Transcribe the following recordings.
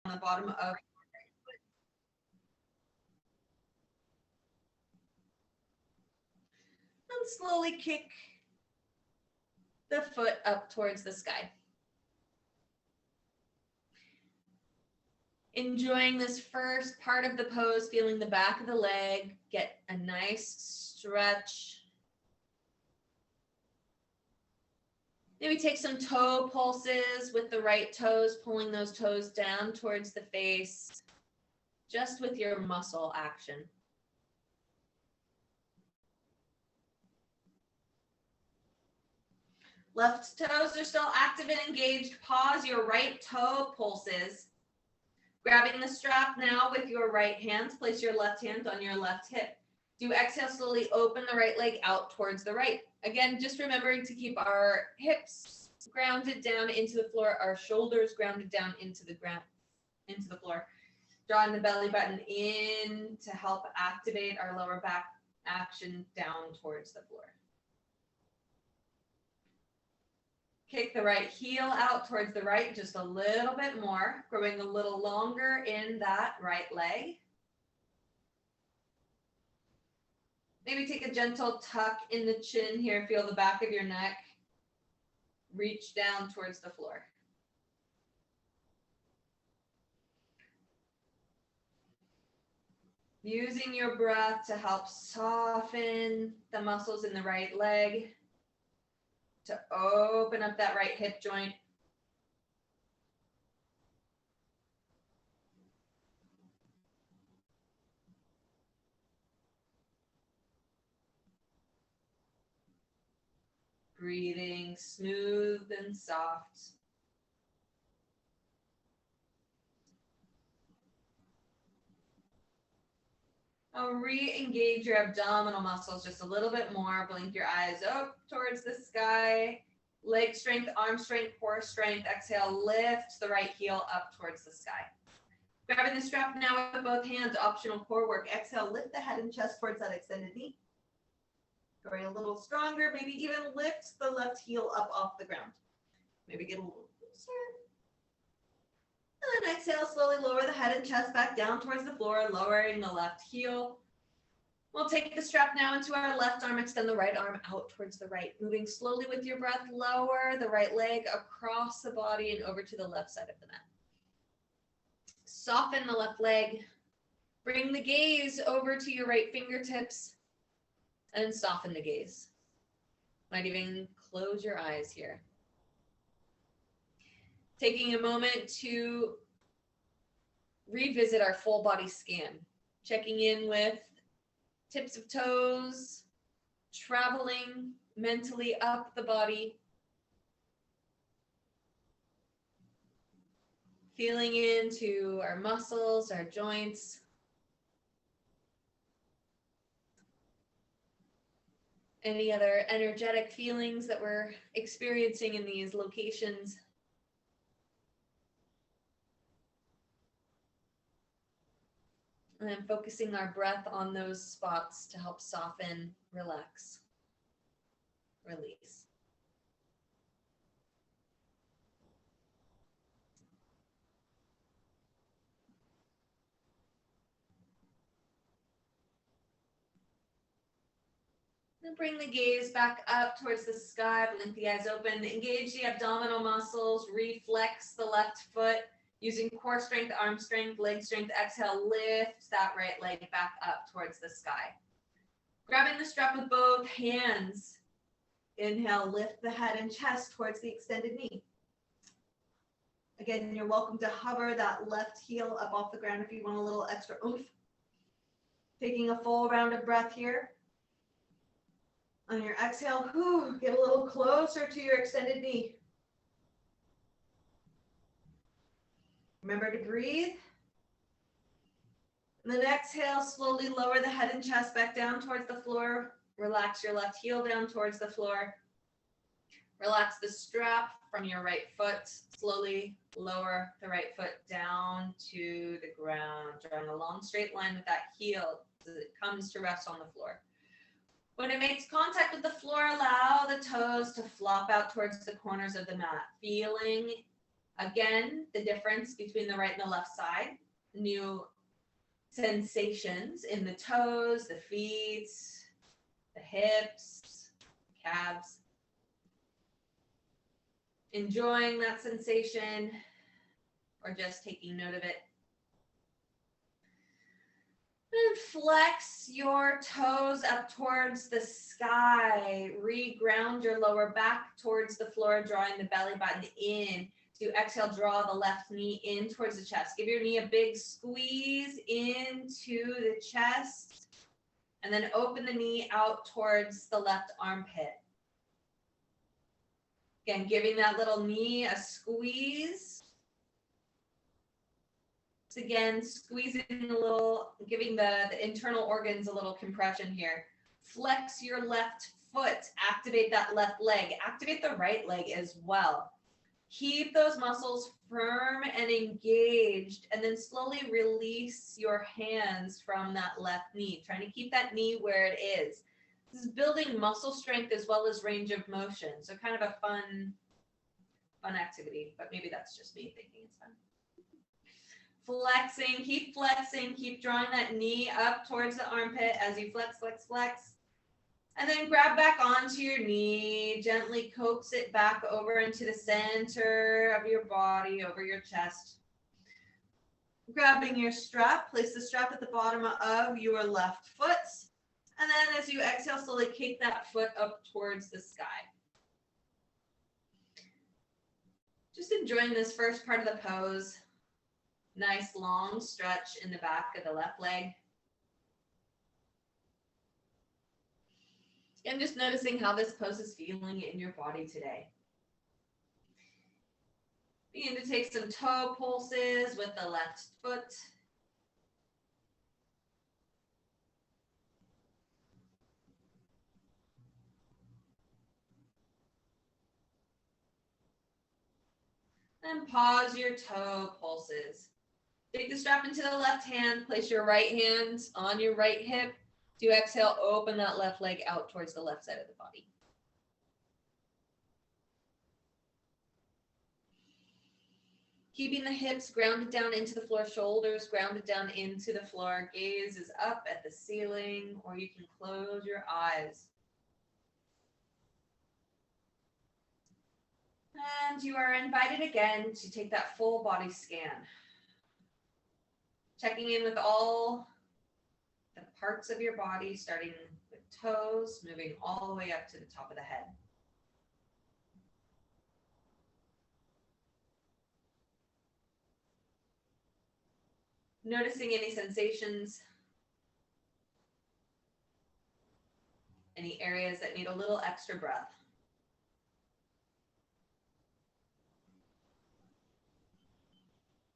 on the bottom of and slowly kick the foot up towards the sky. Enjoying this first part of the pose, feeling the back of the leg, get a nice stretch. Maybe take some toe pulses with the right toes, pulling those toes down towards the face, just with your muscle action. Left toes are still active and engaged. Pause your right toe pulses. Grabbing the strap now with your right hand, place your left hand on your left hip. Do exhale, slowly open the right leg out towards the right. Again, just remembering to keep our hips grounded down into the floor, our shoulders grounded down into the floor. Drawing the belly button in to help activate our lower back action down towards the floor. Kick the right heel out towards the right just a little bit more, growing a little longer in that right leg. Maybe take a gentle tuck in the chin here. Feel the back of your neck reach down towards the floor. Using your breath to help soften the muscles in the right leg, to open up that right hip joint. Breathing smooth and soft. Now re-engage your abdominal muscles just a little bit more. Blink your eyes up towards the sky. Leg strength, arm strength, core strength. Exhale, lift the right heel up towards the sky. Grabbing the strap now with both hands, optional core work. Exhale, lift the head and chest towards that extended knee. Going a little stronger, maybe even lift the left heel up off the ground. Maybe get a little closer. And then exhale, slowly lower the head and chest back down towards the floor, lowering the left heel. We'll take the strap now into our left arm, extend the right arm out towards the right. Moving slowly with your breath, lower the right leg across the body and over to the left side of the mat. Soften the left leg. Bring the gaze over to your right fingertips and soften the gaze. Might even close your eyes here. Taking a moment to revisit our full body scan, checking in with tips of toes, traveling mentally up the body, feeling into our muscles, our joints, any other energetic feelings that we're experiencing in these locations. And then focusing our breath on those spots to help soften, relax, release. Then bring the gaze back up towards the sky, blink the eyes open, engage the abdominal muscles, reflex the left foot, using core strength, arm strength, leg strength. Exhale, lift that right leg back up towards the sky. Grabbing the strap with both hands. Inhale, lift the head and chest towards the extended knee. Again, you're welcome to hover that left heel up off the ground if you want a little extra oomph. Taking a full round of breath here. On your exhale, get a little closer to your extended knee. Remember to breathe. And then exhale, slowly lower the head and chest back down towards the floor. Relax your left heel down towards the floor. Relax the strap from your right foot. Slowly lower the right foot down to the ground. Drawing a long straight line with that heel as it comes to rest on the floor. When it makes contact with the floor, allow the toes to flop out towards the corners of the mat, feeling Again, the difference between the right and the left side, new sensations in the toes, the feet, the hips, calves. Enjoying that sensation or just taking note of it. And flex your toes up towards the sky. Re-ground your lower back towards the floor, drawing the belly button in. To exhale, draw the left knee in towards the chest. Give your knee a big squeeze into the chest. And then open the knee out towards the left armpit. Again, giving that little knee a squeeze. So again, squeezing a little, giving the internal organs a little compression here. Flex your left foot. Activate that left leg. Activate the right leg as well. Keep those muscles firm and engaged, and then slowly release your hands from that left knee, trying to keep that knee where it is. This is building muscle strength as well as range of motion. So kind of a fun activity, but maybe that's just me thinking it's fun. Flexing, keep drawing that knee up towards the armpit as you flex, flex, flex. And then grab back onto your knee, gently coax it back over into the center of your body, over your chest. Grabbing your strap, place the strap at the bottom of your left foot. And then as you exhale, slowly kick that foot up towards the sky. Just enjoying this first part of the pose. Nice long stretch in the back of the left leg. And just noticing how this pose is feeling in your body today. Begin to take some toe pulses with the left foot. And pause your toe pulses. Take the strap into the left hand, place your right hand on your right hip. To exhale, open that left leg out towards the left side of the body. Keeping the hips grounded down into the floor, shoulders grounded down into the floor, gaze is up at the ceiling, or you can close your eyes. And you are invited again to take that full body scan. Checking in with all the parts of your body, starting with toes, moving all the way up to the top of the head. Noticing any sensations, any areas that need a little extra breath.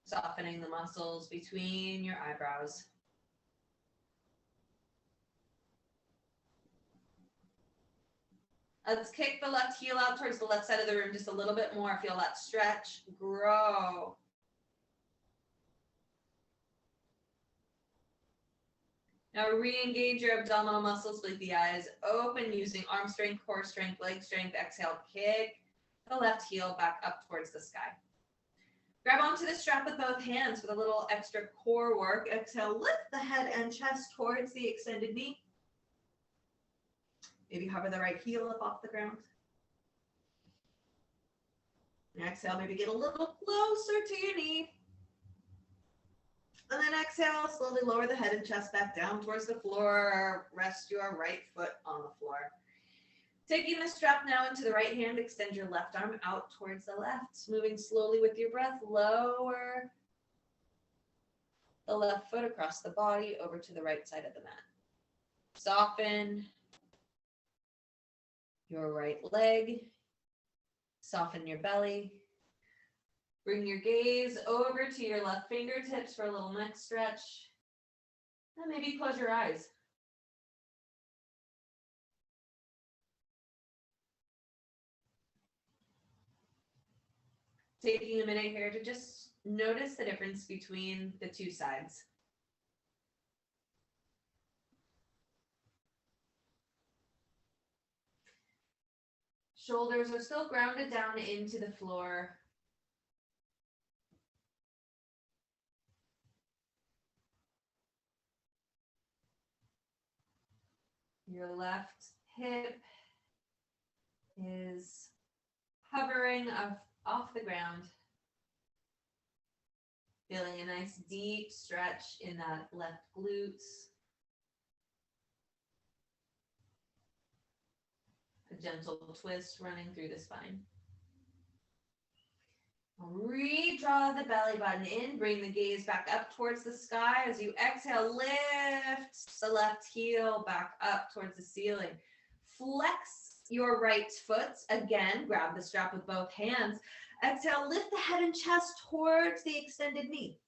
Softening the muscles between your eyebrows. Let's kick the left heel out towards the left side of the room just a little bit more. Feel that stretch, grow. Now re-engage your abdominal muscles, blink the eyes open, using arm strength, core strength, leg strength. Exhale, kick the left heel back up towards the sky. Grab onto the strap with both hands for a little extra core work. Exhale, lift the head and chest towards the extended knee. Maybe hover the right heel up off the ground. And exhale, maybe get a little closer to your knee. And then exhale, slowly lower the head and chest back down towards the floor. Rest your right foot on the floor. Taking the strap now into the right hand, extend your left arm out towards the left. Moving slowly with your breath, lower the left foot across the body over to the right side of the mat. Soften your right leg. Soften your belly. Bring your gaze over to your left fingertips for a little neck stretch. And maybe close your eyes. Taking a minute here to just notice the difference between the two sides. Shoulders are still grounded down into the floor. Your left hip is hovering off the ground. Feeling a nice deep stretch in that left glutes. A gentle twist running through the spine. Redraw the belly button in. Bring the gaze back up towards the sky. As you exhale, lift the left heel back up towards the ceiling. Flex your right foot. Again, grab the strap with both hands. Exhale, lift the head and chest towards the extended knee.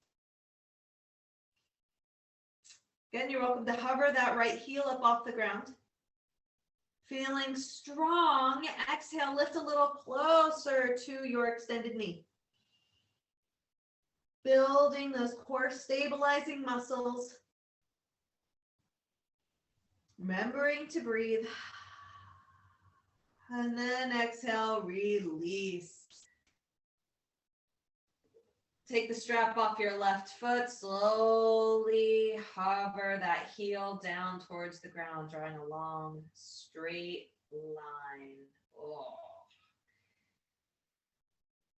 Again, you're welcome to hover that right heel up off the ground. Feeling strong, exhale, lift a little closer to your extended knee. Building those core stabilizing muscles. Remembering to breathe. And then exhale, release. Take the strap off your left foot, slowly hover that heel down towards the ground, drawing a long, straight line. Oh.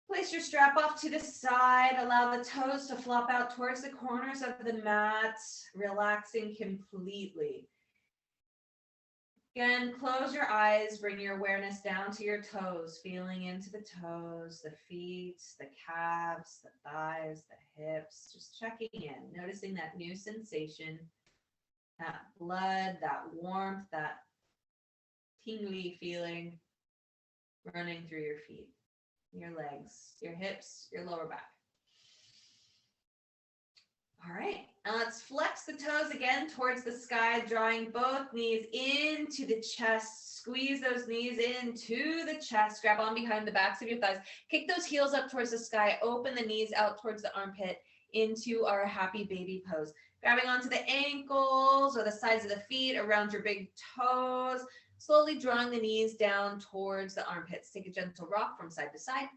Place your strap off to the side, allow the toes to flop out towards the corners of the mat, relaxing completely. Again, close your eyes, bring your awareness down to your toes, feeling into the toes, the feet, the calves, the thighs, the hips, just checking in, noticing that new sensation, that blood, that warmth, that tingly feeling running through your feet, your legs, your hips, your lower back. All right, now let's flex the toes again towards the sky, drawing both knees into the chest. Squeeze those knees into the chest. Grab on behind the backs of your thighs. Kick those heels up towards the sky. Open the knees out towards the armpit into our happy baby pose. Grabbing onto the ankles or the sides of the feet, around your big toes. Slowly drawing the knees down towards the armpits. Take a gentle rock from side to side.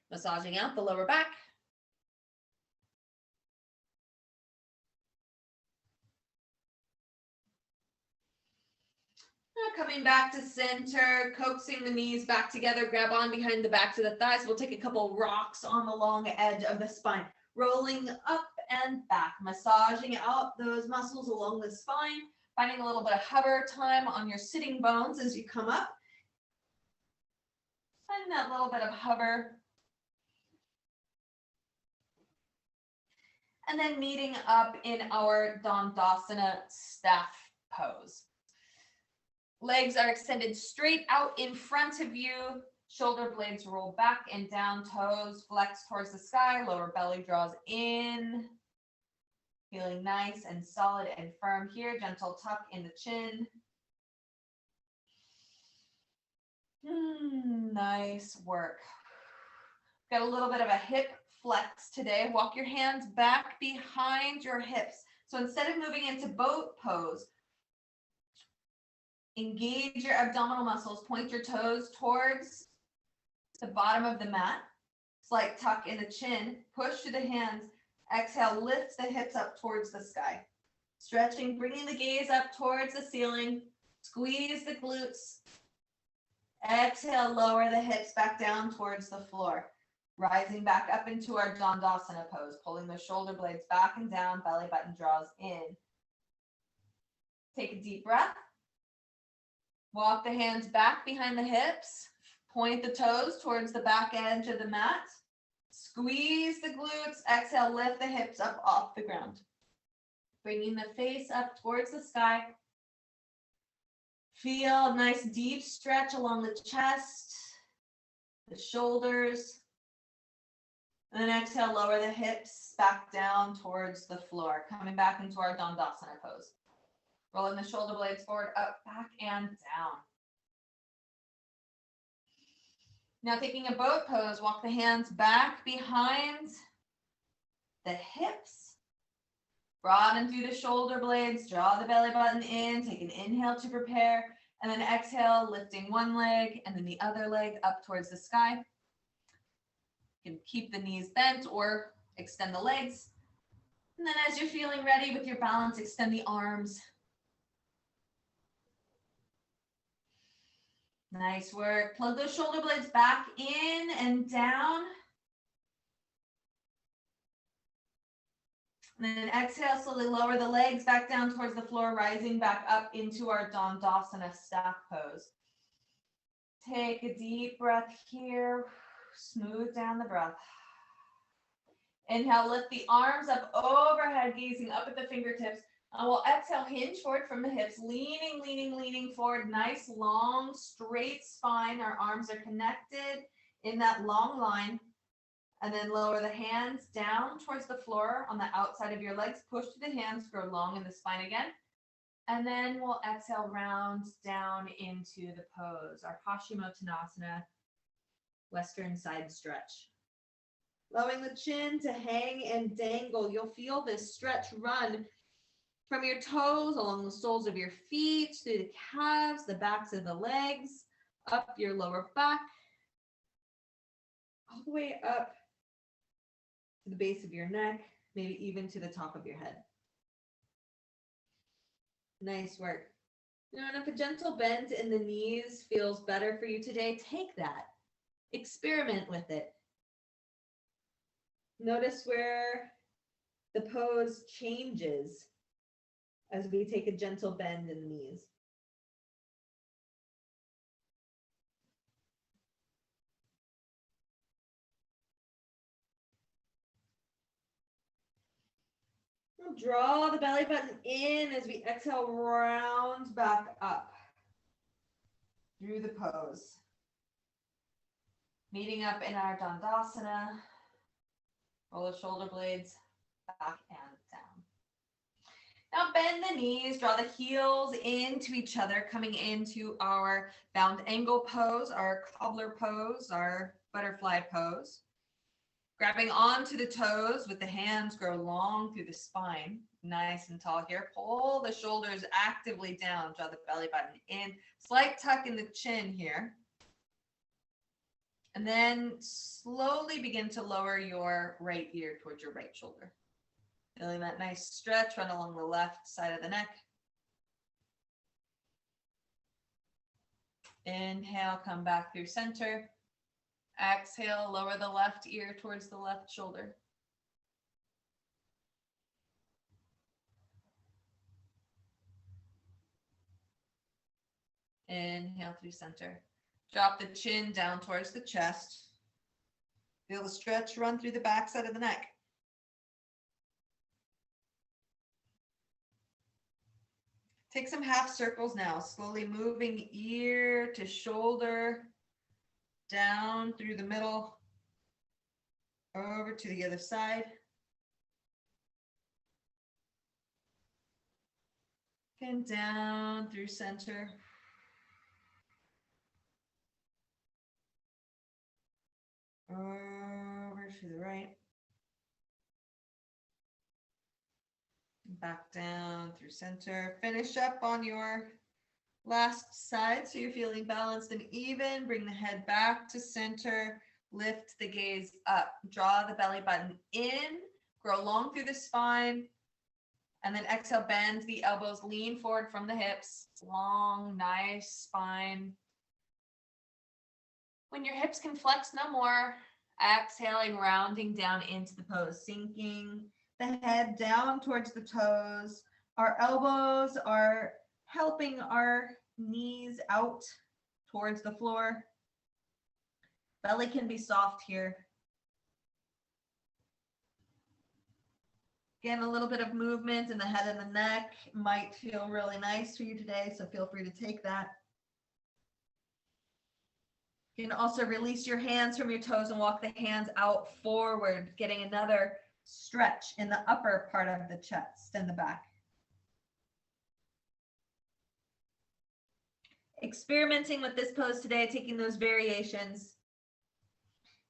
Massaging out the lower back. Coming back to center, coaxing the knees back together, grab on behind the backs of the thighs. We'll take a couple rocks on the long edge of the spine, rolling up and back, massaging out those muscles along the spine, finding a little bit of hover time on your sitting bones as you come up. Finding that little bit of hover. And then meeting up in our Dandasana staff pose. Legs are extended straight out in front of you. Shoulder blades roll back and down. Toes flex towards the sky. Lower belly draws in. Feeling nice and solid and firm here. Gentle tuck in the chin. Nice work. Got a little bit of a hip flex today. Walk your hands back behind your hips. So instead of moving into boat pose, engage your abdominal muscles. Point your toes towards the bottom of the mat. Slight tuck in the chin. Push to the hands. Exhale, lift the hips up towards the sky. Stretching, bringing the gaze up towards the ceiling. Squeeze the glutes. Exhale, lower the hips back down towards the floor. Rising back up into our Dandasana pose. Pulling the shoulder blades back and down. Belly button draws in. Take a deep breath. Walk the hands back behind the hips. Point the toes towards the back edge of the mat. Squeeze the glutes. Exhale, lift the hips up off the ground. Bringing the face up towards the sky. Feel a nice deep stretch along the chest, the shoulders. And then exhale, lower the hips back down towards the floor. Coming back into our Dandasana pose. Rolling the shoulder blades forward, up, back, and down. Now taking a boat pose, walk the hands back behind the hips. Broaden through the shoulder blades, draw the belly button in, take an inhale to prepare, and then exhale, lifting one leg and then the other leg up towards the sky. You can keep the knees bent or extend the legs. And then as you're feeling ready with your balance, extend the arms. Nice work. Plug those shoulder blades back in and down. And then exhale, slowly lower the legs back down towards the floor, rising back up into our Dandasana staff pose. Take a deep breath here. Smooth down the breath. Inhale, lift the arms up overhead, gazing up at the fingertips. And we'll exhale, hinge forward from the hips, leaning forward. Nice, long, straight spine. Our arms are connected in that long line. And then lower the hands down towards the floor on the outside of your legs. Push to the hands, grow long in the spine again. And then we'll exhale, round down into the pose, our Paschimottanasana, Western side stretch. Allowing the chin to hang and dangle. You'll feel this stretch run from your toes, along the soles of your feet, through the calves, the backs of the legs, up your lower back, all the way up to the base of your neck, maybe even to the top of your head. Nice work. And if a gentle bend in the knees feels better for you today, take that. Experiment with it. Notice where the pose changes as we take a gentle bend in the knees. We'll draw the belly button in as we exhale, round back up through the pose. Meeting up in our Dandasana. Roll the shoulder blades back and down. Now bend the knees, draw the heels into each other, coming into our bound angle pose, our cobbler pose, our butterfly pose. Grabbing onto the toes with the hands, grow long through the spine. Nice and tall here. Pull the shoulders actively down, draw the belly button in. Slight tuck in the chin here. And then slowly begin to lower your right ear towards your right shoulder. Feeling that nice stretch, run along the left side of the neck. Inhale, come back through center. Exhale, lower the left ear towards the left shoulder. Inhale through center. Drop the chin down towards the chest. Feel the stretch run through the back side of the neck. Take some half circles now, slowly moving ear to shoulder, down through the middle, over to the other side. And down through center. Over to the right. Back down through center. Finish up on your last side so you're feeling balanced and even. Bring the head back to center. Lift the gaze up. Draw the belly button in. Grow long through the spine. And then exhale, bend the elbows. Lean forward from the hips. Long, nice spine. When your hips can flex no more, exhaling, rounding down into the pose, sinking the head down towards the toes. Our elbows are helping our knees out towards the floor. Belly can be soft here. Again, a little bit of movement in the head and the neck might feel really nice for you today, so feel free to take that. You can also release your hands from your toes and walk the hands out forward, getting another stretch in the upper part of the chest and the back. Experimenting with this pose today, taking those variations.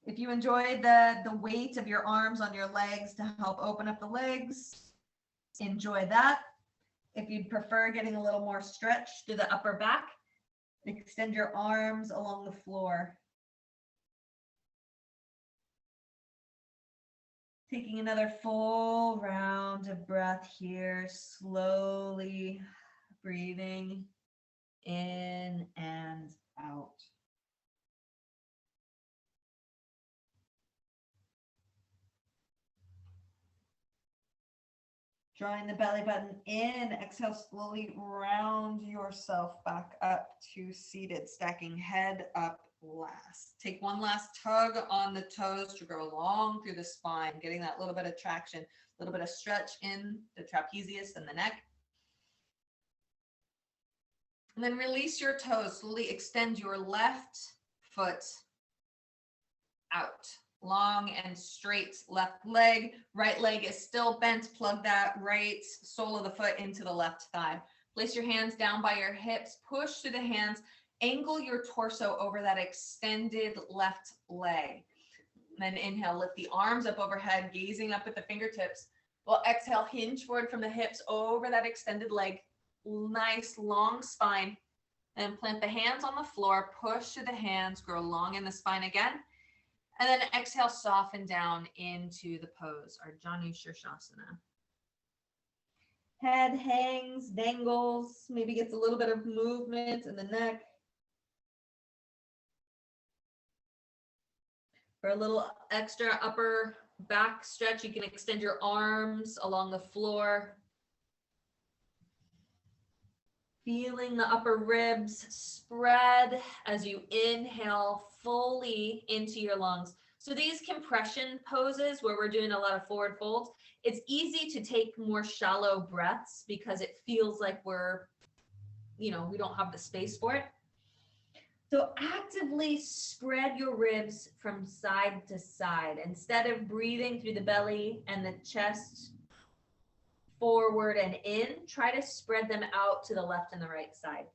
If you enjoy the weight of your arms on your legs to help open up the legs, enjoy that. If you'd prefer getting a little more stretch to the upper back, extend your arms along the floor. Taking another full round of breath here, slowly breathing in and out. Drawing the belly button in, exhale, slowly round yourself back up to seated, stacking head up last. Take one last tug on the toes to go long through the spine, getting that little bit of traction, a little bit of stretch in the trapezius and the neck. And then release your toes, slowly extend your left foot out. Long and straight left leg. Right leg is still bent. Plug that right sole of the foot into the left thigh. Place your hands down by your hips. Push through the hands. Angle your torso over that extended left leg. And then inhale, lift the arms up overhead, gazing up at the fingertips. Well, exhale, hinge forward from the hips over that extended leg. Nice long spine. And plant the hands on the floor. Push through the hands. Grow long in the spine again. And then exhale, soften down into the pose, our Janu Shirshasana. Head hangs, dangles, maybe gets a little bit of movement in the neck. For a little extra upper back stretch, you can extend your arms along the floor. Feeling the upper ribs spread as you inhale fully into your lungs. So these compression poses where we're doing a lot of forward folds, it's easy to take more shallow breaths because it feels like we're, we don't have the space for it. So actively spread your ribs from side to side. Instead of breathing through the belly and the chest, forward and in, try to spread them out to the left and the right side.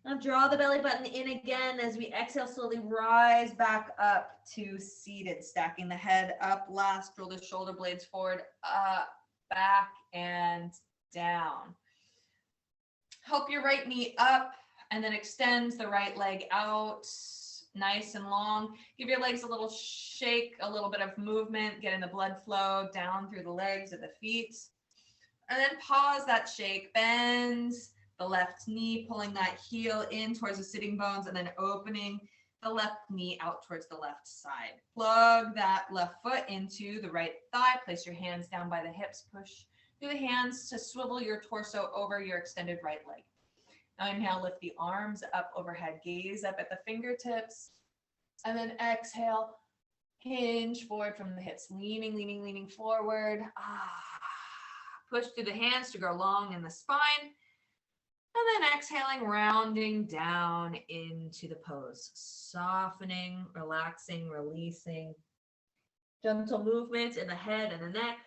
Now draw the belly button in again as we exhale, slowly rise back up to seated, stacking the head up last, roll the shoulder blades forward, up, back, and down. Help your right knee up and then extend the right leg out, nice and long. Give your legs a little shake, a little bit of movement, getting the blood flow down through the legs of the feet. And then pause that shake, bend the left knee, pulling that heel in towards the sitting bones and then opening the left knee out towards the left side. Plug that left foot into the right thigh. Place your hands down by the hips. Push through the hands to swivel your torso over your extended right leg. Now inhale, lift the arms up overhead. Gaze up at the fingertips. And then exhale, hinge forward from the hips. Leaning forward. Push through the hands to grow long in the spine. And then exhaling, rounding down into the pose. Softening, relaxing, releasing. Gentle movement in the head and the neck.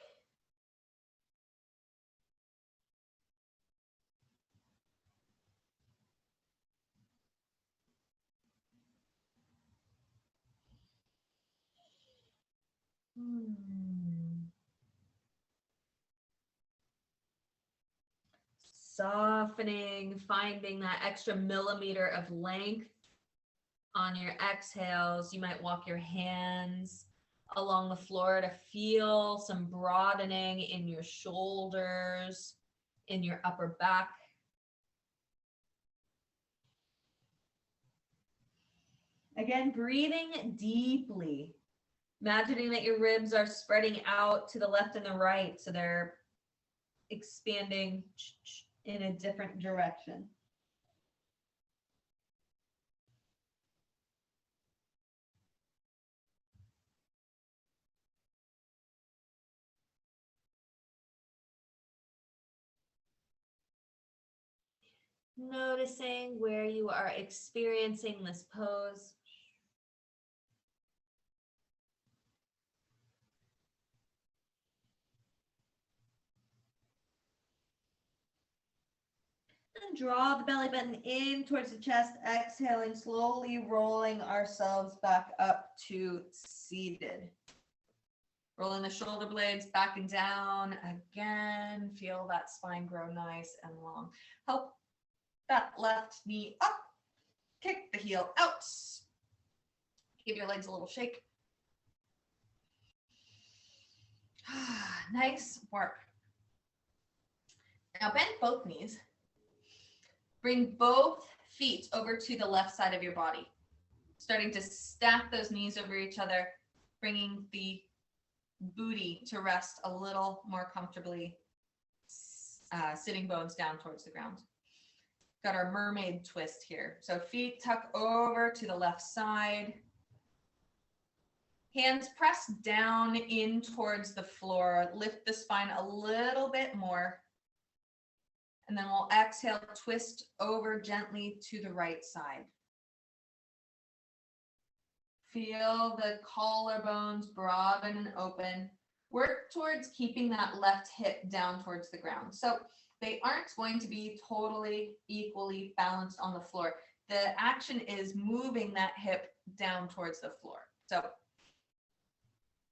Softening, finding that extra millimeter of length on your exhales. You might walk your hands along the floor to feel some broadening in your shoulders, in your upper back. Again, breathing deeply. Imagining that your ribs are spreading out to the left and the right, so they're expanding in a different direction. Noticing where you are experiencing this pose. And draw the belly button in towards the chest, exhaling, slowly rolling ourselves back up to seated. Rolling the shoulder blades back and down. Again, feel that spine grow nice and long. Help that left knee up. Kick the heel out. Give your legs a little shake. Nice work. Now bend both knees. Bring both feet over to the left side of your body. Starting to stack those knees over each other, bringing the booty to rest a little more comfortably, sitting bones down towards the ground. Got our mermaid twist here. So feet tuck over to the left side. Hands press down in towards the floor. Lift the spine a little bit more. And then we'll exhale, twist over gently to the right side. Feel the collarbones broaden and open. Work towards keeping that left hip down towards the ground. So they aren't going to be totally equally balanced on the floor. The action is moving that hip down towards the floor. So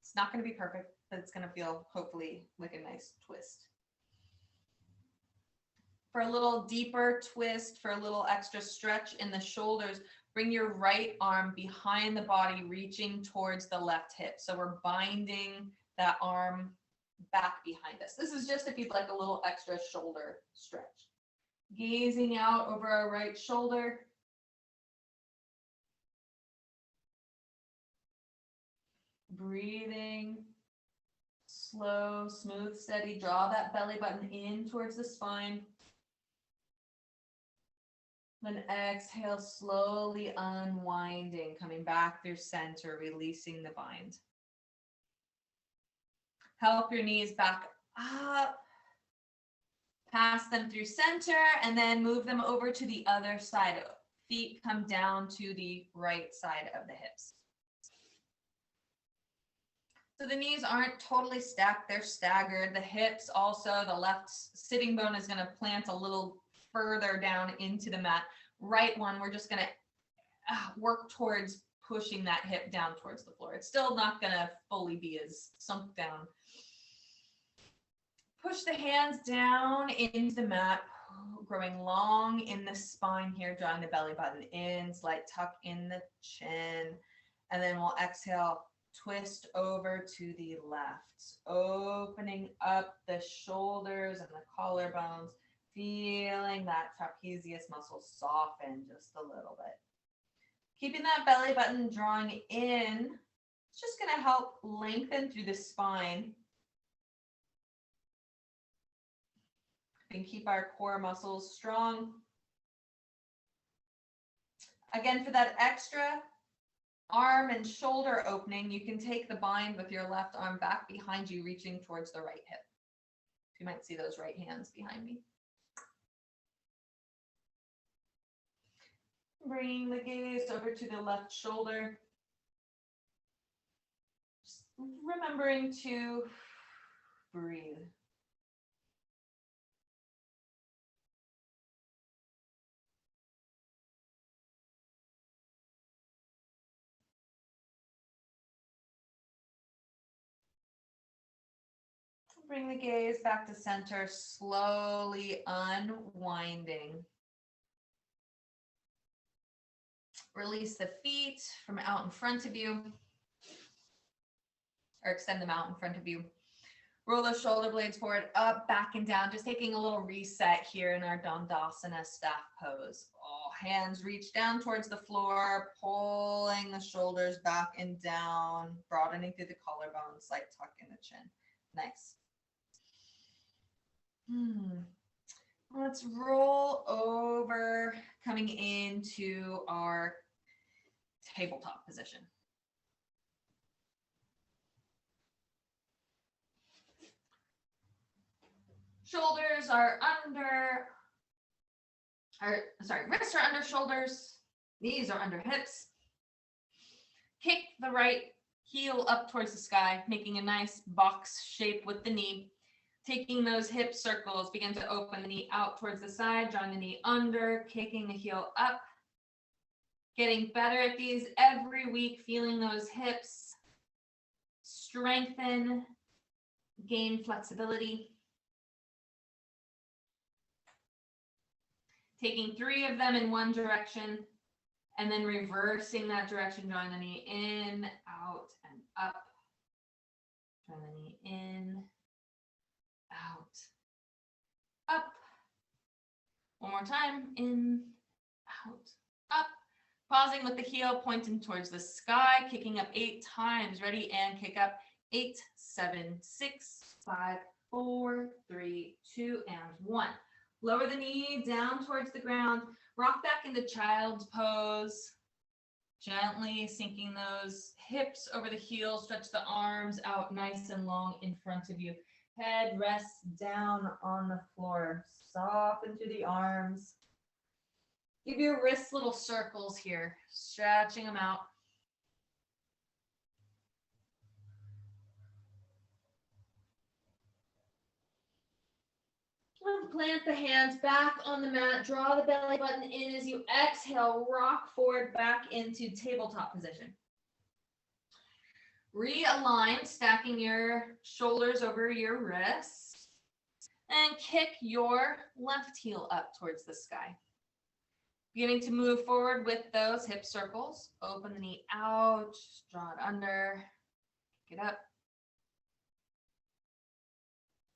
it's not going to be perfect, but it's going to feel hopefully like a nice twist. For a little deeper twist, for a little extra stretch in the shoulders, bring your right arm behind the body, reaching towards the left hip. So we're binding that arm back behind us. This is just if you'd like a little extra shoulder stretch. Gazing out over our right shoulder. Breathing. Slow, smooth, steady. Draw that belly button in towards the spine. Then exhale, slowly unwinding, coming back through center, releasing the bind. Help your knees back up. Pass them through center and then move them over to the other side. Feet come down to the right side of the hips. So the knees aren't totally stacked, they're staggered. The hips also, the left sitting bone is going to plant a little further down into the mat. Right one, we're just going to work towards pushing that hip down towards the floor. It's still not going to fully be as sunk down. Push the hands down into the mat, growing long in the spine here, drawing the belly button in, slight tuck in the chin, and then we'll exhale, twist over to the left, opening up the shoulders and the collarbones, feeling that trapezius muscle soften just a little bit. Keeping that belly button drawing in, it's just going to help lengthen through the spine and keep our core muscles strong. Again, for that extra arm and shoulder opening, you can take the bind with your left arm back behind you, reaching towards the right hip. You might see those right hands behind me. Bringing the gaze over to the left shoulder. Just remembering to breathe. Bring the gaze back to center, slowly unwinding. Release the feet from out in front of you, or extend them out in front of you. Roll the shoulder blades forward, up, back, and down. Just taking a little reset here in our Dandasana staff pose. All hands reach down towards the floor, pulling the shoulders back and down, broadening through the collarbones, like tuck in the chin. Nice. Let's roll over, coming into our tabletop position. Shoulders are under, wrists are under shoulders, knees are under hips. Kick the right heel up towards the sky, making a nice box shape with the knee. Taking those hip circles, begin to open the knee out towards the side, drawing the knee under, kicking the heel up. Getting better at these every week, feeling those hips strengthen, gain flexibility. Taking 3 of them in one direction, and then reversing that direction, drawing the knee in, out, and up. Draw the knee in, out, up. One more time, in, out, up. Pausing with the heel pointing towards the sky, kicking up 8 times. Ready, and kick up. 8, 7, 6, 5, 4, 3, 2, and 1. Lower the knee down towards the ground. Rock back into child's pose. Gently sinking those hips over the heels. Stretch the arms out nice and long in front of you. Head rests down on the floor. Soften through the arms. Give your wrists little circles here, stretching them out. Plant the hands back on the mat. Draw the belly button in as you exhale. Rock forward back into tabletop position. Realign, stacking your shoulders over your wrists. And kick your left heel up towards the sky. Beginning to move forward with those hip circles. Open the knee out, draw it under, kick it up,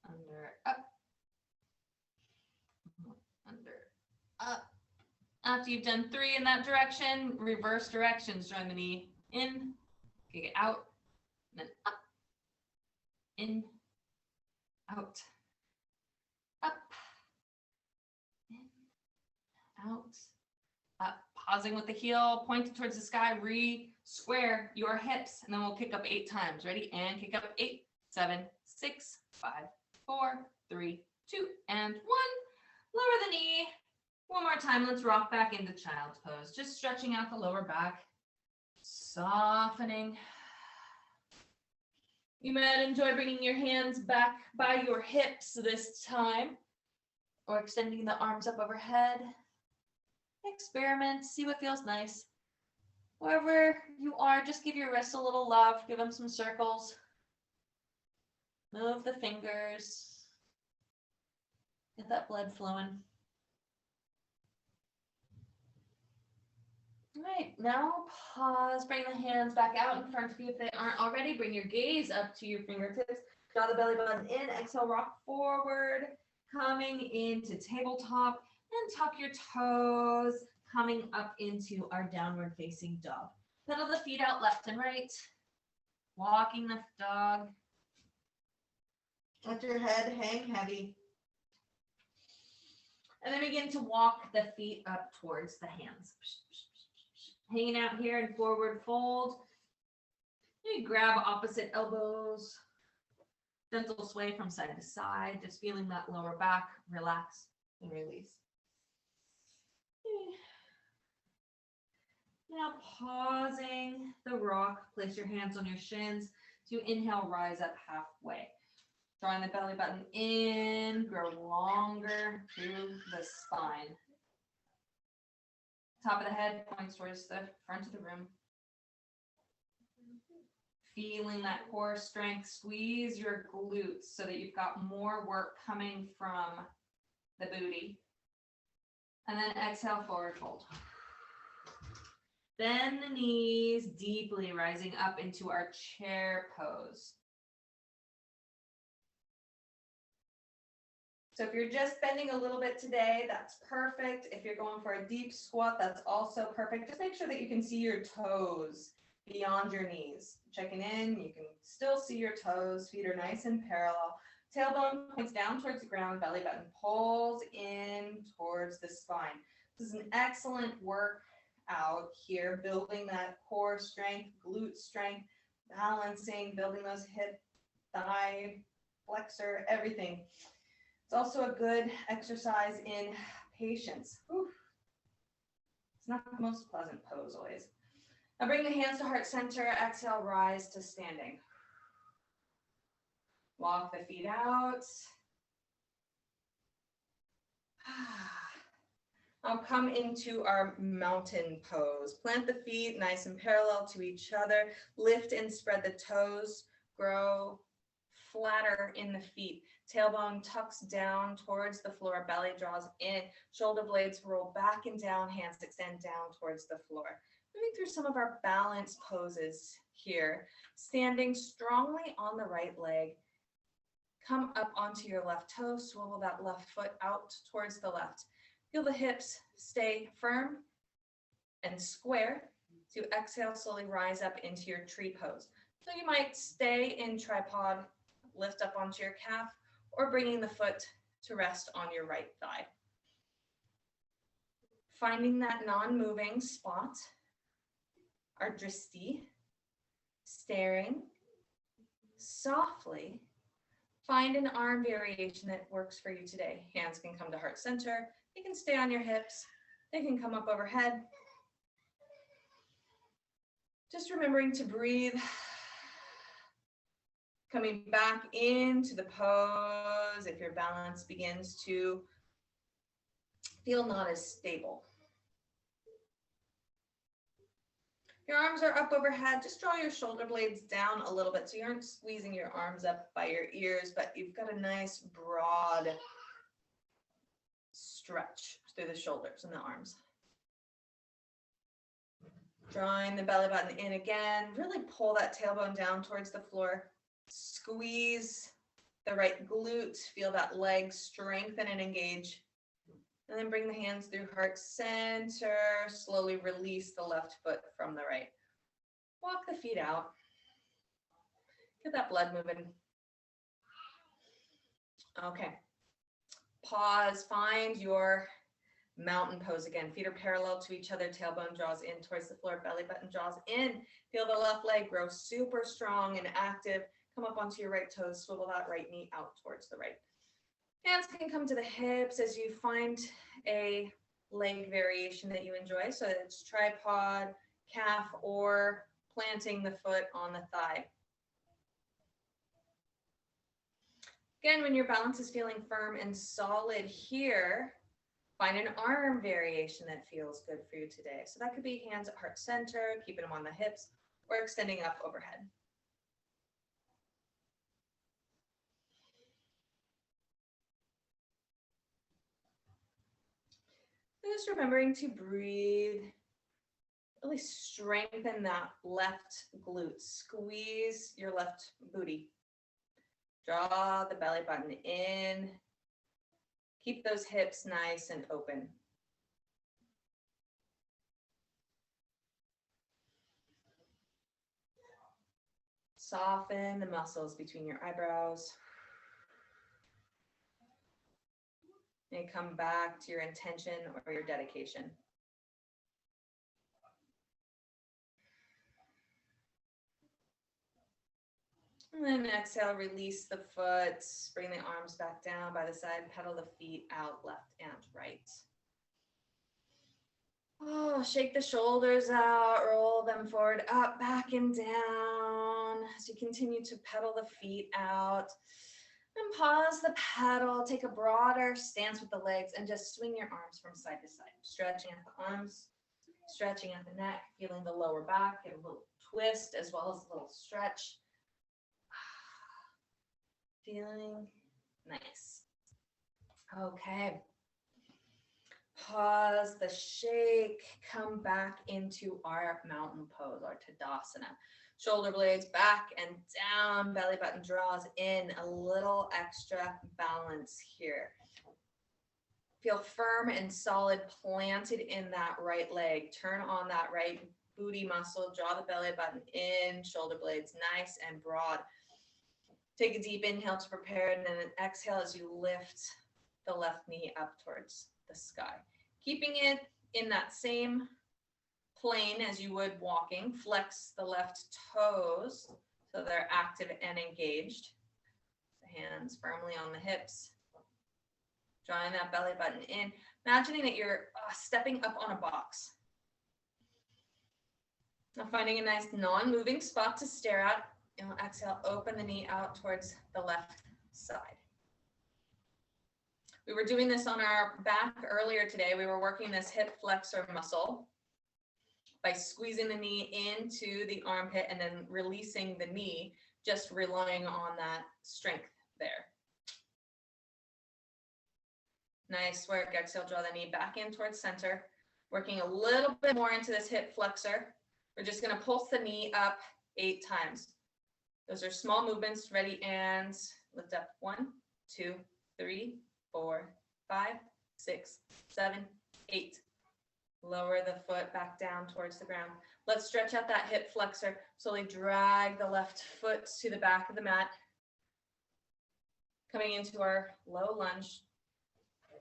under, up, under, up. After you've done 3 in that direction, reverse directions. Drawing the knee in, kick it out, and then up, in, out, up, in, out, up. Pausing with the heel pointed towards the sky. Re-square your hips, and then we'll kick up 8 times. Ready? And kick up 8, 7, 6, 5, 4, 3, 2, and 1. Lower the knee. One more time. Let's rock back into child's pose. Just stretching out the lower back. Softening. You might enjoy bringing your hands back by your hips this time, or extending the arms up overhead. Experiment, see what feels nice. Wherever you are, just give your wrists a little love. Give them some circles. Move the fingers. Get that blood flowing. All right, now pause. Bring the hands back out in front of you if they aren't already. Bring your gaze up to your fingertips. Draw the belly button in. Exhale, rock forward. Coming into tabletop. And tuck your toes, coming up into our downward facing dog. Pedal the feet out left and right. Walking the dog. Let your head hang heavy. And then begin to walk the feet up towards the hands. Hanging out here in forward fold. You grab opposite elbows. Gentle sway from side to side. Just feeling that lower back relax and release. Now pausing the rock, place your hands on your shins to inhale, rise up halfway. Drawing the belly button in, grow longer through the spine. Top of the head points towards the front of the room. Feeling that core strength, squeeze your glutes so that you've got more work coming from the booty. And then exhale, forward fold. Bend the knees deeply, rising up into our chair pose. So if you're just bending a little bit today, that's perfect. If you're going for a deep squat, that's also perfect. Just make sure that you can see your toes beyond your knees. Checking in, you can still see your toes. Feet are nice and parallel. Tailbone points down towards the ground, belly button pulls in towards the spine. This is an excellent workout here, building that core strength, glute strength, balancing, building those hip, thigh, flexor, everything. It's also a good exercise in patience. Whew. It's not the most pleasant pose always. Now bring the hands to heart center, exhale, rise to standing. Walk the feet out. Now come into our mountain pose. Plant the feet nice and parallel to each other. Lift and spread the toes. Grow flatter in the feet. Tailbone tucks down towards the floor. Belly draws in. Shoulder blades roll back and down. Hands extend down towards the floor. Moving through some of our balance poses here. Standing strongly on the right leg. Come up onto your left toe, swivel that left foot out towards the left. Feel the hips stay firm and square. So you exhale, slowly rise up into your tree pose. So you might stay in tripod, lift up onto your calf, or bringing the foot to rest on your right thigh. Finding that non-moving spot, our dristi, staring softly. Find an arm variation that works for you today. Hands can come to heart center. They can stay on your hips. They can come up overhead. Just remembering to breathe. Coming back into the pose if your balance begins to feel not as stable. Your arms are up overhead. Just draw your shoulder blades down a little bit so you aren't squeezing your arms up by your ears, but you've got a nice broad stretch through the shoulders and the arms. Drawing the belly button in again. Really pull that tailbone down towards the floor. Squeeze the right glute. Feel that leg strengthen and engage. And then bring the hands through heart center. Slowly release the left foot from the right. Walk the feet out. Get that blood moving. Okay. Pause. Find your mountain pose again. Feet are parallel to each other. Tailbone draws in towards the floor. Belly button draws in. Feel the left leg grow super strong and active. Come up onto your right toes. Swivel that right knee out towards the right. Hands can come to the hips as you find a leg variation that you enjoy. So it's tripod, calf, or planting the foot on the thigh. Again, when your balance is feeling firm and solid here, find an arm variation that feels good for you today. So that could be hands at heart center, keeping them on the hips, or extending up overhead. Just remembering to breathe, really strengthen that left glute, squeeze your left booty, draw the belly button in, keep those hips nice and open. Soften the muscles between your eyebrows. And come back to your intention or your dedication. And then exhale, release the foot, bring the arms back down by the side, pedal the feet out left and right. Oh, shake the shoulders out, roll them forward, up, back and down as you continue to pedal the feet out. And pause the pedal, take a broader stance with the legs and just swing your arms from side to side. Stretching at the arms, stretching at the neck, feeling the lower back, get a little twist as well as a little stretch. Feeling nice. Okay. Pause the shake, come back into our mountain pose, our Dandasana. Shoulder blades back and down, belly button draws in, a little extra balance here. Feel firm and solid, planted in that right leg. Turn on that right booty muscle, draw the belly button in, shoulder blades nice and broad. Take a deep inhale to prepare and then an exhale as you lift the left knee up towards the sky. Keeping it in that same plane as you would walking. Flex the left toes so they're active and engaged. The hands firmly on the hips. Drawing that belly button in. Imagining that you're stepping up on a box. Now finding a nice non-moving spot to stare at. And we'll exhale, open the knee out towards the left side. We were doing this on our back earlier today. We were working this hip flexor muscle by squeezing the knee into the armpit and then releasing the knee, just relying on that strength there. Nice work. Exhale, draw the knee back in towards center. Working a little bit more into this hip flexor. We're just going to pulse the knee up 8 times. Those are small movements. Ready, and lift up. 1, 2, 3, 4, 5, 6, 7, 8. Lower the foot back down towards the ground. Let's stretch out that hip flexor. Slowly drag the left foot to the back of the mat. Coming into our low lunge.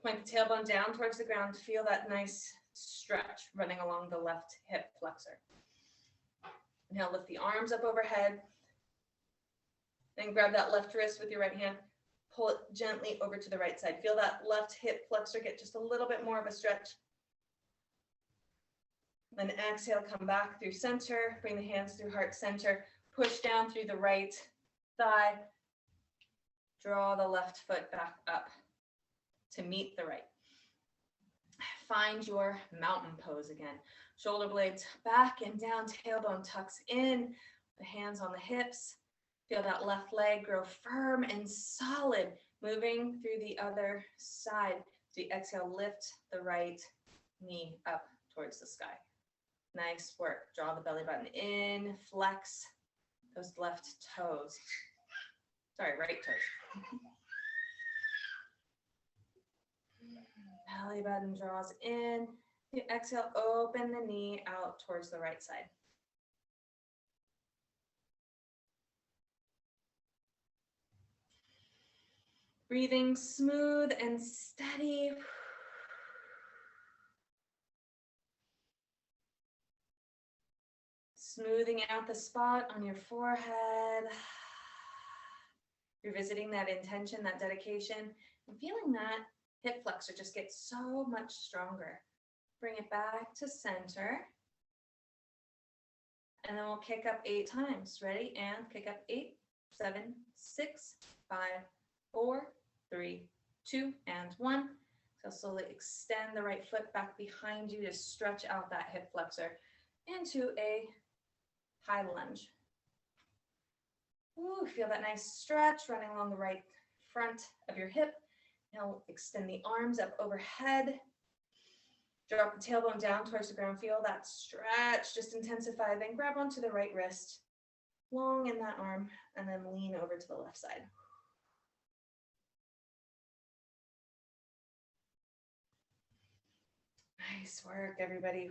Point the tailbone down towards the ground. Feel that nice stretch running along the left hip flexor. Inhale, lift the arms up overhead. Then grab that left wrist with your right hand. Pull it gently over to the right side. Feel that left hip flexor get just a little bit more of a stretch. Then exhale, come back through center. Bring the hands through heart center. Push down through the right thigh. Draw the left foot back up to meet the right. Find your mountain pose again. Shoulder blades back and down, tailbone tucks in, the hands on the hips. Feel that left leg grow firm and solid, moving through the other side. So you exhale, lift the right knee up towards the sky. Nice work. Draw the belly button in, flex those left toes. Sorry, right toes. Belly button draws in. You exhale, open the knee out towards the right side. Breathing smooth and steady. Smoothing out the spot on your forehead. Revisiting that intention, that dedication, and feeling that hip flexor just gets so much stronger. Bring it back to center. And then we'll kick up 8 times. Ready? And kick up 8, 7, 6, 5, 4, 3, 2, and 1. So slowly extend the right foot back behind you to stretch out that hip flexor into a high lunge. Ooh, feel that nice stretch running along the right front of your hip. Now extend the arms up overhead. Drop the tailbone down towards the ground. Feel that stretch just intensify. Then grab onto the right wrist, long in that arm, and then lean over to the left side. Nice work, everybody.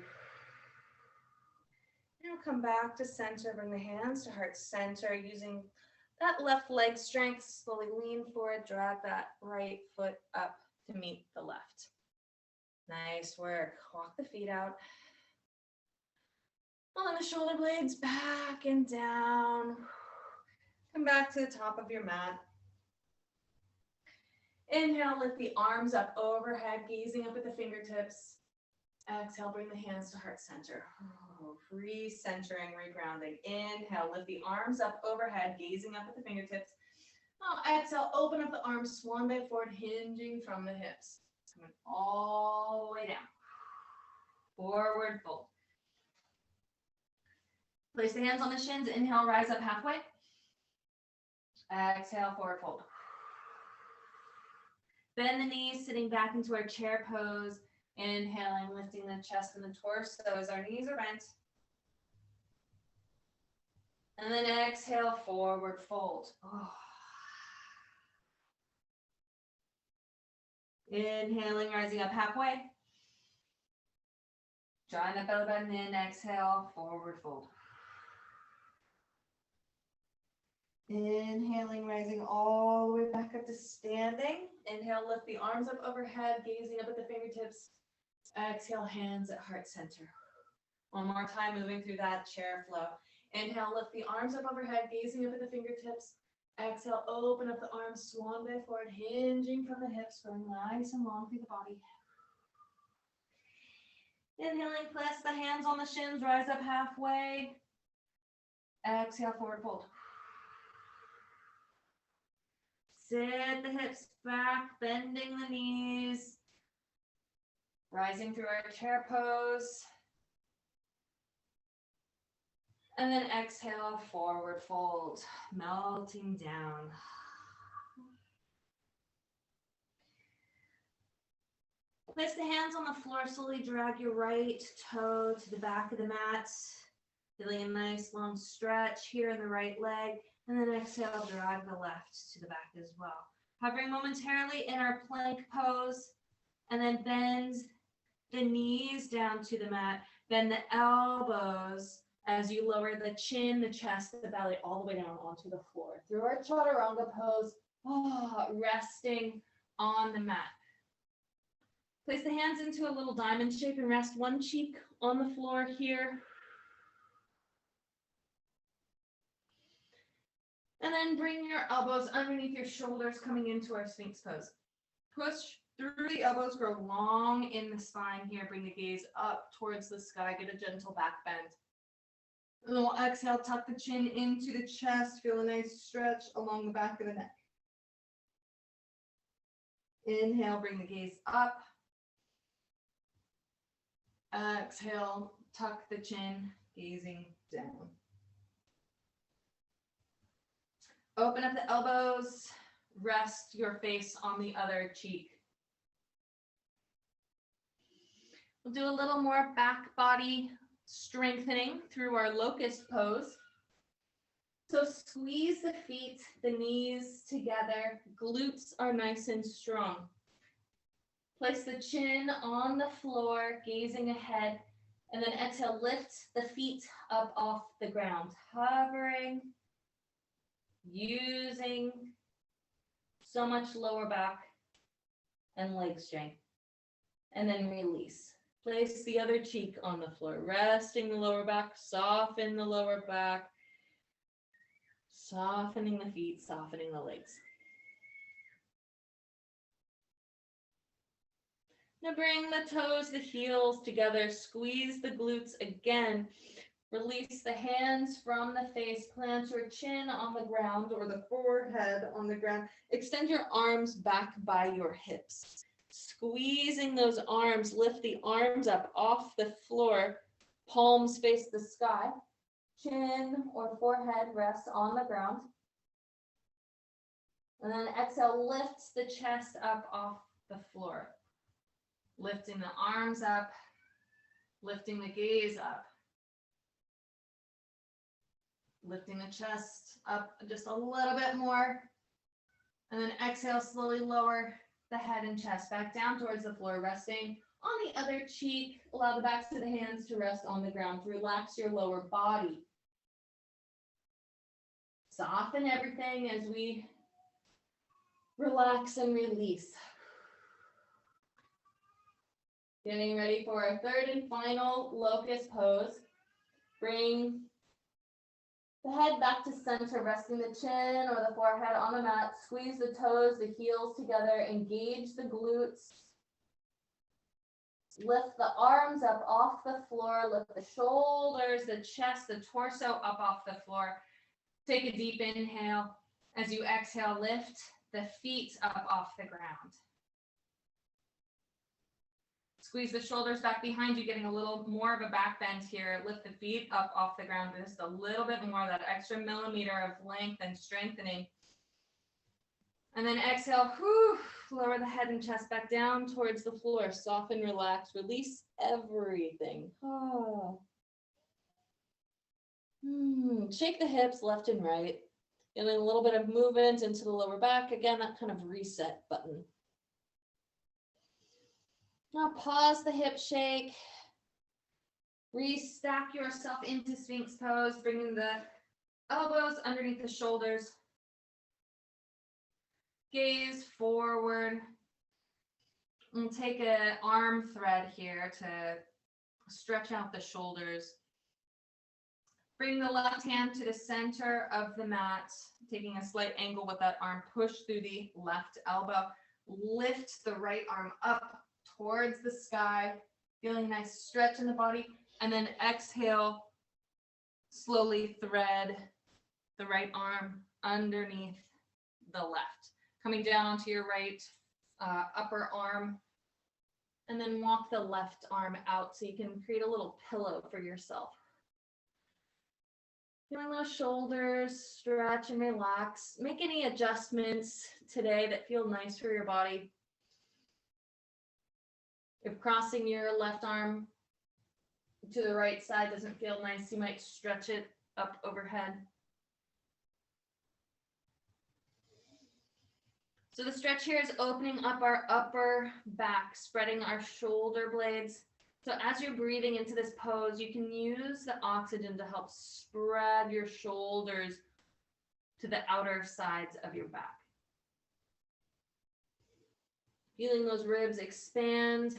Now come back to center. Bring the hands to heart center. Using that left leg strength, slowly lean forward. Drag that right foot up to meet the left. Nice work. Walk the feet out. On the shoulder blades back and down. Come back to the top of your mat. Inhale, lift the arms up overhead, gazing up at the fingertips. Exhale, bring the hands to heart center. Recentering, regrounding. Inhale, lift the arms up overhead, gazing up at the fingertips. Exhale, open up the arms, swan dive forward, hinging from the hips. Coming all the way down. Forward fold. Place the hands on the shins. Inhale, rise up halfway. Exhale, forward fold. Bend the knees, sitting back into our chair pose. Inhaling, lifting the chest and the torso as our knees are bent. And then exhale, forward fold. Inhaling, rising up halfway. Drawing that belly button in, exhale, forward fold. Inhaling, rising all the way back up to standing. Inhale, lift the arms up overhead, gazing up at the fingertips. Exhale, hands at heart center. One more time, moving through that chair flow. Inhale, lift the arms up overhead, gazing up at the fingertips. Exhale, open up the arms, swan dive forward, hinging from the hips, going nice and long through the body. Inhaling, press the hands on the shins, rise up halfway. Exhale, forward fold. Sit the hips back, bending the knees. Rising through our chair pose. And then exhale, forward fold, melting down. Place the hands on the floor, slowly drag your right toe to the back of the mat. Feeling a nice long stretch here in the right leg. And then exhale, drag the left to the back as well. Hovering momentarily in our plank pose. And then bend the knees down to the mat. Bend the elbows as you lower the chin, the chest, the belly, all the way down onto the floor. Through our chaturanga pose, resting on the mat. Place the hands into a little diamond shape and rest one cheek on the floor here. And then bring your elbows underneath your shoulders, coming into our Sphinx pose. Push through the elbows, grow long in the spine here. Bring the gaze up towards the sky, get a gentle back bend. And then we'll exhale, tuck the chin into the chest, feel a nice stretch along the back of the neck. Inhale, bring the gaze up. Exhale, tuck the chin, gazing down. Open up the elbows, rest your face on the other cheek. We'll do a little more back body strengthening through our locust pose. So squeeze the feet, the knees together, glutes are nice and strong. Place the chin on the floor, gazing ahead, and then exhale, lift the feet up off the ground, hovering, using so much lower back and leg strength. And then release. Place the other cheek on the floor, resting the lower back, soften the lower back, softening the feet, softening the legs. Now bring the toes, the heels together, squeeze the glutes again. Release the hands from the face, plant your chin on the ground or the forehead on the ground. Extend your arms back by your hips. Squeezing those arms, lift the arms up off the floor, palms face the sky. Chin or forehead rests on the ground. And then exhale, lift the chest up off the floor. Lifting the arms up, lifting the gaze up. Lifting the chest up just a little bit more. And then exhale, slowly lower the head and chest back down towards the floor, resting on the other cheek. Allow the backs of the hands to rest on the ground. Relax your lower body. Soften everything as we relax and release. Getting ready for our third and final locust pose. Bring the head back to center, resting the chin or the forehead on the mat. Squeeze the toes, the heels together. Engage the glutes. Lift the arms up off the floor. Lift the shoulders, the chest, the torso up off the floor. Take a deep inhale. As you exhale, lift the feet up off the ground. Squeeze the shoulders back behind you, getting a little more of a back bend here. Lift the feet up off the ground, just a little bit more, that extra millimeter of length and strengthening. And then exhale, lower the head and chest back down towards the floor. Soften, relax, release everything. Shake the hips left and right. Getting a little bit of movement into the lower back. Again, that kind of reset button. Now pause the hip shake. Restack yourself into Sphinx pose, bringing the elbows underneath the shoulders. Gaze forward. And take an arm thread here to stretch out the shoulders. Bring the left hand to the center of the mat, taking a slight angle with that arm. Push through the left elbow. Lift the right arm up towards the sky, feeling a nice stretch in the body, and then exhale, slowly thread the right arm underneath the left, coming down onto your right upper arm, and then walk the left arm out so you can create a little pillow for yourself. Feeling those shoulders stretch and relax. Make any adjustments today that feel nice for your body. If crossing your left arm to the right side doesn't feel nice, you might stretch it up overhead. So the stretch here is opening up our upper back, spreading our shoulder blades. So as you're breathing into this pose, you can use the oxygen to help spread your shoulders to the outer sides of your back. Feeling those ribs expand.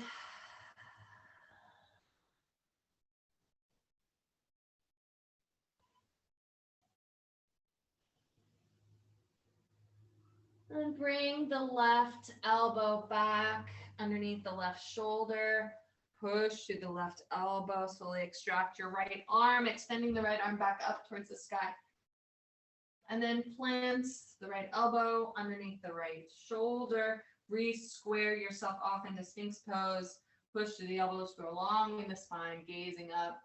And bring the left elbow back underneath the left shoulder. Push through the left elbow. Slowly extract your right arm, extending the right arm back up towards the sky. And then plant the right elbow underneath the right shoulder. Re-square yourself off into Sphinx Pose. Push through the elbows, go along in the spine, gazing up.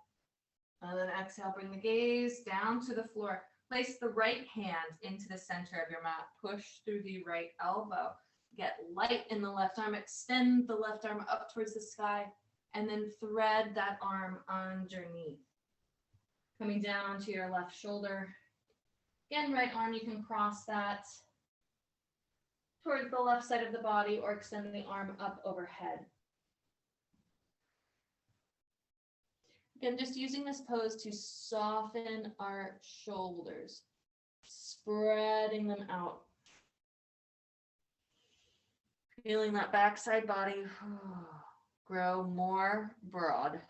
And then exhale, bring the gaze down to the floor. Place the right hand into the center of your mat. Push through the right elbow. Get light in the left arm. Extend the left arm up towards the sky. And then thread that arm underneath. Coming down onto your left shoulder. Again, right arm, you can cross that towards the left side of the body or extend the arm up overhead. Again, just using this pose to soften our shoulders, spreading them out. Feeling that backside body grow more broad.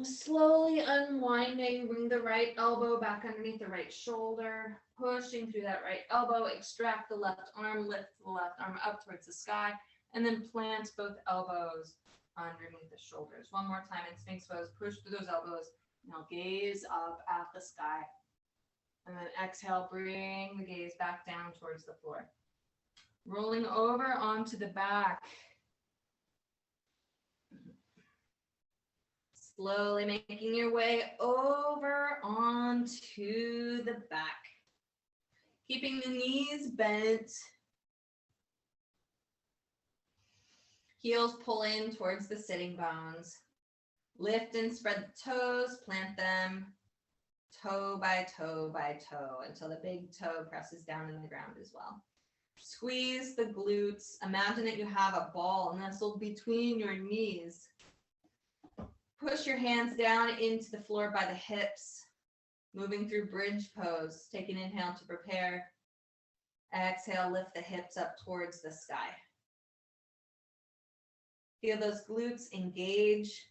Slowly unwinding, bring the right elbow back underneath the right shoulder, pushing through that right elbow, extract the left arm, lift the left arm up towards the sky, and then plant both elbows underneath the shoulders. One more time in Sphinx Pose, push through those elbows. Now gaze up at the sky. And then exhale, bring the gaze back down towards the floor. Rolling over onto the back. Slowly making your way over onto the back. Keeping the knees bent. Heels pull in towards the sitting bones. Lift and spread the toes, plant them toe by toe by toe until the big toe presses down in the ground as well. Squeeze the glutes. Imagine that you have a ball nestled between your knees. Push your hands down into the floor by the hips, moving through bridge pose. Take an inhale to prepare. Exhale, lift the hips up towards the sky. Feel those glutes engage,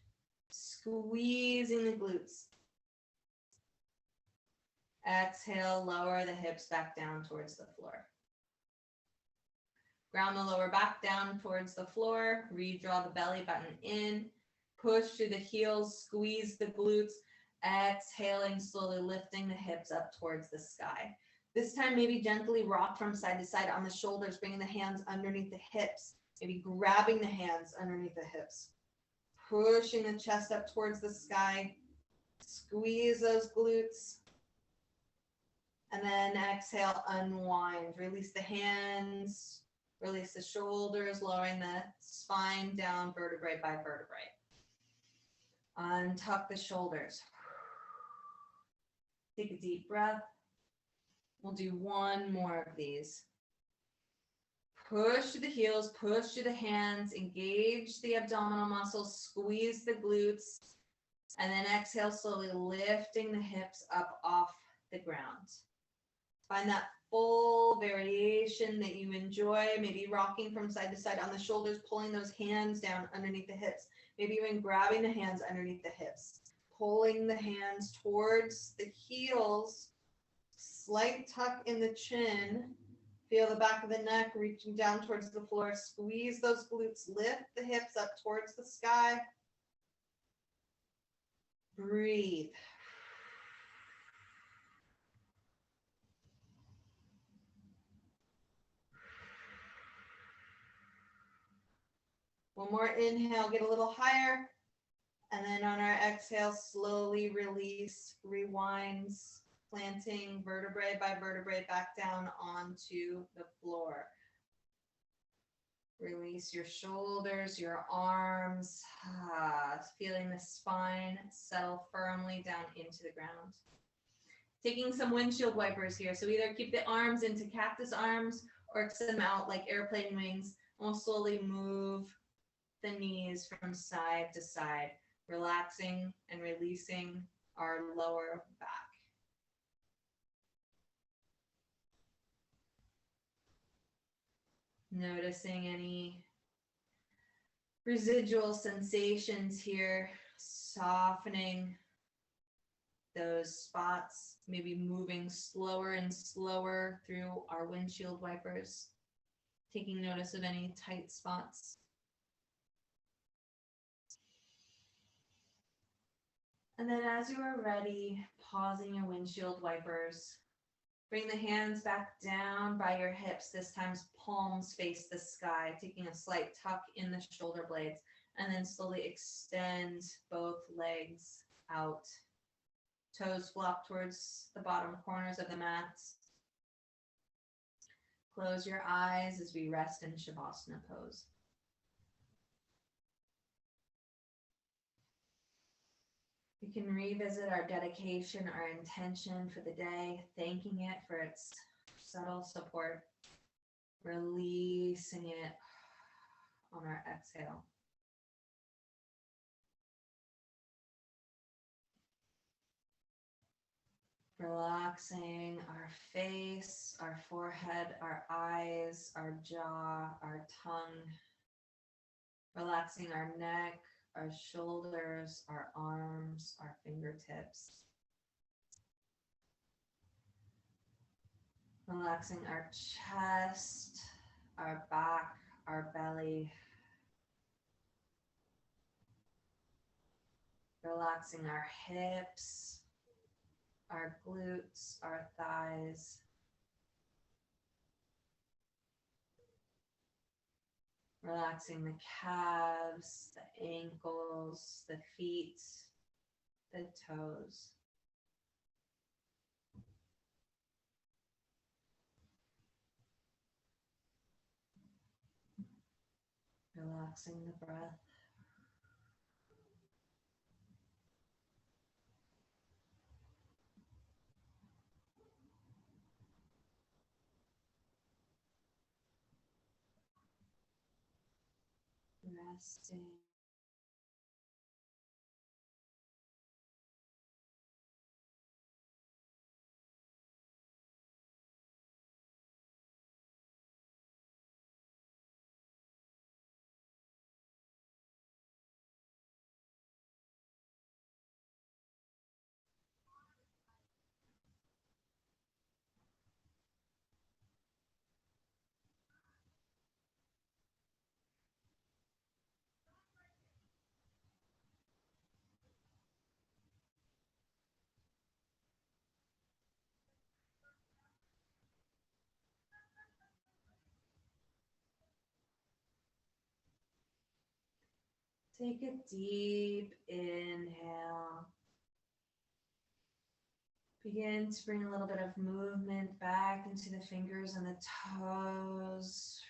squeezing the glutes. Exhale, lower the hips back down towards the floor. Ground the lower back down towards the floor. Redraw the belly button in. Push through the heels, squeeze the glutes. Exhaling, slowly lifting the hips up towards the sky. This time, maybe gently rock from side to side on the shoulders, bringing the hands underneath the hips. Maybe grabbing the hands underneath the hips. Pushing the chest up towards the sky. Squeeze those glutes. And then exhale, unwind. Release the hands. Release the shoulders, lowering the spine down vertebrae by vertebrae. Untuck the shoulders. Take a deep breath. We'll do one more of these. Push to the heels, push to the hands, engage the abdominal muscles, squeeze the glutes, and then exhale, slowly lifting the hips up off the ground. Find that full variation that you enjoy, maybe rocking from side to side on the shoulders, pulling those hands down underneath the hips, maybe even grabbing the hands underneath the hips, pulling the hands towards the heels, slight tuck in the chin, feel the back of the neck reaching down towards the floor, squeeze those glutes, lift the hips up towards the sky, breathe. One more inhale, get a little higher. And then on our exhale, slowly release, rewinds, planting vertebrae by vertebrae back down onto the floor. Release your shoulders, your arms, feeling the spine settle firmly down into the ground. Taking some windshield wipers here. So either keep the arms into cactus arms or extend them out like airplane wings. And we'll slowly move the knees from side to side, relaxing and releasing our lower back. Noticing any residual sensations here, softening those spots, maybe moving slower and slower through our windshield wipers, taking notice of any tight spots. And then as you are ready, pausing your windshield wipers, bring the hands back down by your hips. This time palms face the sky, taking a slight tuck in the shoulder blades, and then slowly extend both legs out. Toes flop towards the bottom corners of the mats. Close your eyes as we rest in Shavasana pose. We can revisit our dedication, our intention for the day, thanking it for its subtle support, releasing it on our exhale. Relaxing our face, our forehead, our eyes, our jaw, our tongue. Relaxing our neck, our shoulders, our arms, our fingertips. Relaxing our chest, our back, our belly. Relaxing our hips, our glutes, our thighs. Relaxing the calves, the ankles, the feet, the toes. Relaxing the breath. Resting. Take a deep inhale. Begin to bring a little bit of movement back into the fingers and the toes,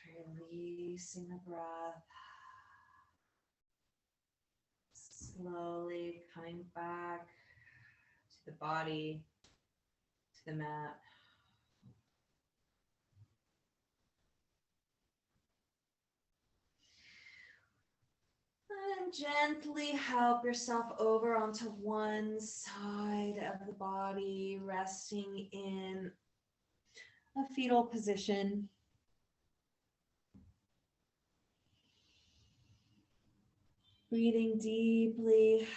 releasing the breath. Slowly coming back to the body, to the mat. And gently help yourself over onto one side of the body, resting in a fetal position. Breathing deeply,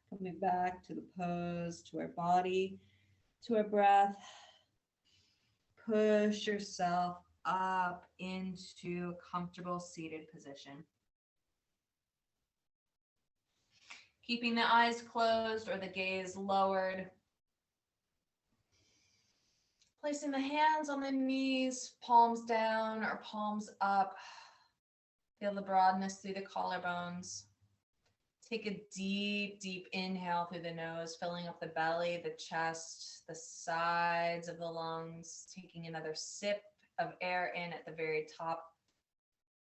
coming back to the pose, to our body, to our breath. Push yourself up into a comfortable seated position. Keeping the eyes closed or the gaze lowered. Placing the hands on the knees, palms down or palms up. Feel the broadness through the collarbones. Take a deep, deep inhale through the nose, filling up the belly, the chest, the sides of the lungs. Taking another sip of air in at the very top.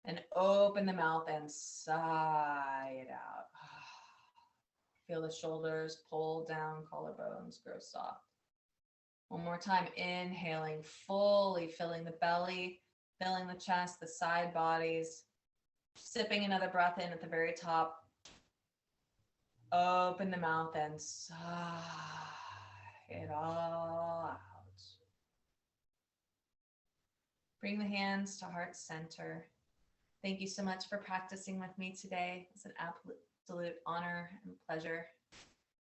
And open the mouth and sigh it out. Feel the shoulders pull down, collarbones grow soft. One more time, inhaling, fully filling the belly, filling the chest, the side bodies. Sipping another breath in at the very top. Open the mouth and sigh it all out. Bring the hands to heart center. Thank you so much for practicing with me today. It's an absolute honor and pleasure.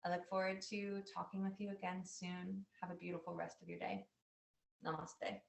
I look forward to talking with you again soon. Have a beautiful rest of your day. Namaste.